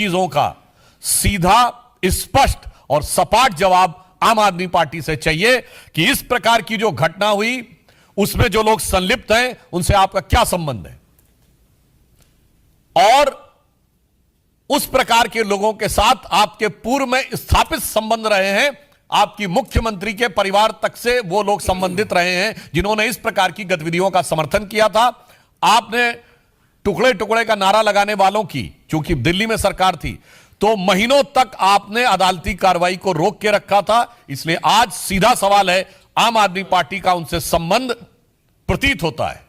चीजों का सीधा, स्पष्ट और सपाट जवाब आम आदमी पार्टी से चाहिए कि इस प्रकार की जो घटना हुई उसमें जो लोग संलिप्त हैं उनसे आपका क्या संबंध है, और उस प्रकार के लोगों के साथ आपके पूर्व में स्थापित संबंध रहे हैं, आपकी मुख्यमंत्री के परिवार तक से वो लोग संबंधित रहे हैं जिन्होंने इस प्रकार की गतिविधियों का समर्थन किया था। आपने टुकड़े टुकड़े का नारा लगाने वालों की, क्योंकि दिल्ली में सरकार थी, तो महीनों तक आपने अदालती कार्रवाई को रोक के रखा था। इसलिए आज सीधा सवाल है, आम आदमी पार्टी का उनसे संबंध प्रतीत होता है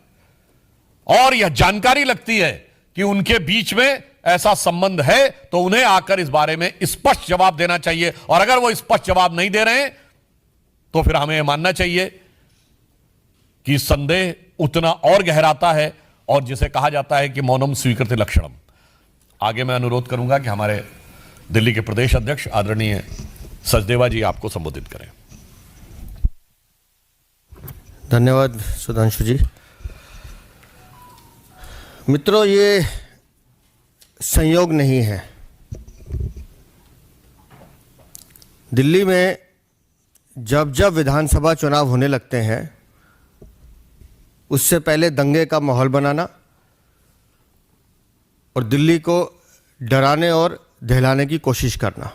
और यह जानकारी लगती है कि उनके बीच में ऐसा संबंध है, तो उन्हें आकर इस बारे में स्पष्ट जवाब देना चाहिए। और अगर वो स्पष्ट जवाब नहीं दे रहे हैं तो फिर हमें मानना चाहिए कि संदेह उतना और गहराता है, और जिसे कहा जाता है कि मौनम स्वीकृति लक्षणम। आगे मैं अनुरोध करूंगा कि हमारे दिल्ली के प्रदेश अध्यक्ष आदरणीय सचदेवा जी आपको संबोधित करें। धन्यवाद सुधांशु जी। मित्रों, ये संयोग नहीं है। दिल्ली में जब जब विधानसभा चुनाव होने लगते हैं उससे पहले दंगे का माहौल बनाना और दिल्ली को डराने और दहलाने की कोशिश करना।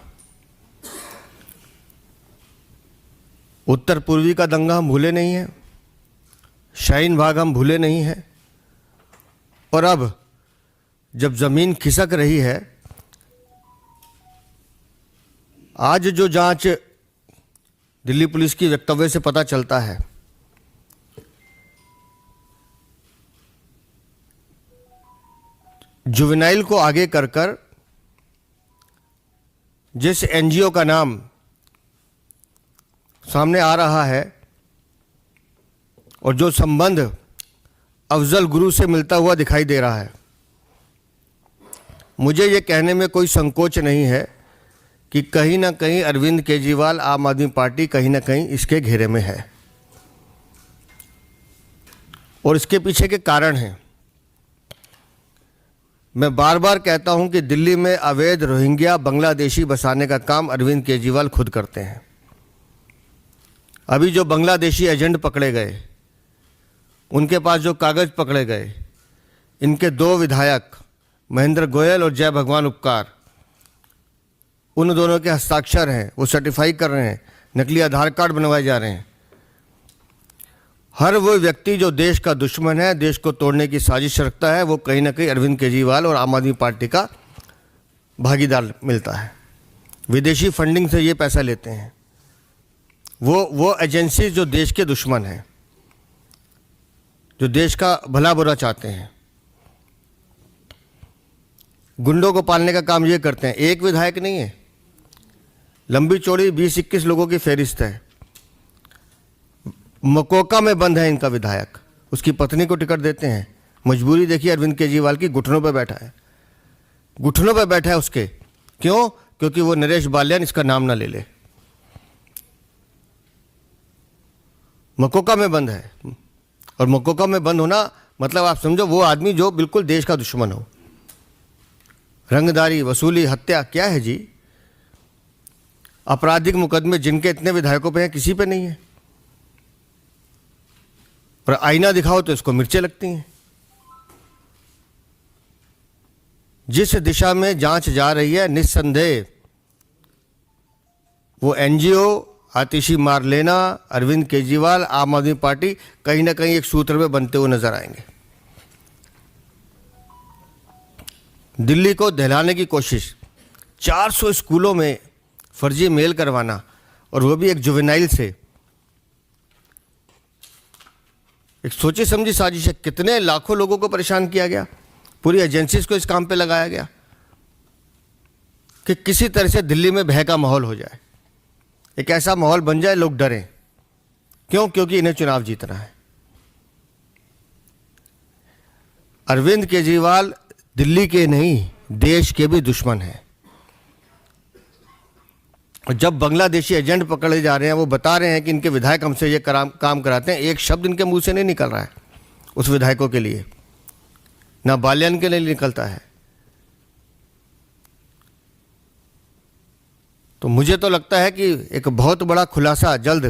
उत्तर पूर्वी का दंगा हम भूले नहीं हैं, शाहीन बाग हम भूले नहीं हैं, और अब जब ज़मीन खिसक रही है, आज जो जांच दिल्ली पुलिस की वक्तव्य से पता चलता है, जुवेनाइल को आगे कर कर जिस एनजीओ का नाम सामने आ रहा है और जो संबंध अफजल गुरु से मिलता हुआ दिखाई दे रहा है, मुझे ये कहने में कोई संकोच नहीं है कि कहीं ना कहीं अरविंद केजरीवाल, आम आदमी पार्टी कहीं ना कहीं इसके घेरे में है, और इसके पीछे के कारण हैं। मैं बार बार कहता हूं कि दिल्ली में अवैध रोहिंग्या बांग्लादेशी बसाने का काम अरविंद केजरीवाल खुद करते हैं। अभी जो बांग्लादेशी एजेंट पकड़े गए, उनके पास जो कागज़ पकड़े गए, इनके 2 विधायक महेंद्र गोयल और जय भगवान उपकार, उन दोनों के हस्ताक्षर हैं, वो सर्टिफाई कर रहे हैं, नकली आधार कार्ड बनवाए जा रहे हैं। हर वो व्यक्ति जो देश का दुश्मन है, देश को तोड़ने की साजिश रखता है, वो कहीं ना कहीं अरविंद केजरीवाल और आम आदमी पार्टी का भागीदार मिलता है। विदेशी फंडिंग से ये पैसा लेते हैं वो एजेंसी जो देश के दुश्मन हैं, जो देश का भला बुरा चाहते हैं, गुंडों को पालने का काम ये करते हैं। एक विधायक नहीं है, लंबी चौड़ी 20-21 लोगों की फहरिस्त है। मकोका में बंद है इनका विधायक, उसकी पत्नी को टिकट देते हैं। मजबूरी देखिए अरविंद केजरीवाल की, घुटनों पर बैठा है, घुटनों पर बैठा है उसके। क्यों? क्योंकि वो नरेश बाल्यान इसका नाम ना ले ले। मकोका में बंद है, और मकोका में बंद होना मतलब आप समझो वो आदमी जो बिल्कुल देश का दुश्मन हो। रंगदारी, वसूली, हत्या, क्या है जी? आपराधिक मुकदमे जिनके इतने विधायकों पे हैं, किसी पे नहीं है। पर आईना दिखाओ तो इसको मिर्चें लगती हैं। जिस दिशा में जांच जा रही है, निस्संदेह वो एनजीओ, आतिशी मार लेना, अरविंद केजरीवाल, आम आदमी पार्टी कहीं ना कहीं एक सूत्र में बनते हुए नजर आएंगे। दिल्ली को दहलाने की कोशिश, 400 स्कूलों में फर्जी मेल करवाना, और वो भी एक जुवेनाइल से, एक सोची समझी साजिश है। कितने लाखों लोगों को परेशान किया गया, पूरी एजेंसीज को इस काम पे लगाया गया कि किसी तरह से दिल्ली में भय का माहौल हो जाए, एक ऐसा माहौल बन जाए लोग डरें। क्यों? क्योंकि इन्हें चुनाव जीतना है। अरविंद केजरीवाल दिल्ली के नहीं, देश के भी दुश्मन हैं। और जब बांग्लादेशी एजेंट पकड़े जा रहे हैं, वो बता रहे हैं कि इनके विधायक हमसे ये काम कराते हैं, एक शब्द इनके मुंह से नहीं निकल रहा है उस विधायकों के लिए, ना बाल्यान के लिए निकलता है। तो मुझे तो लगता है कि एक बहुत बड़ा खुलासा जल्द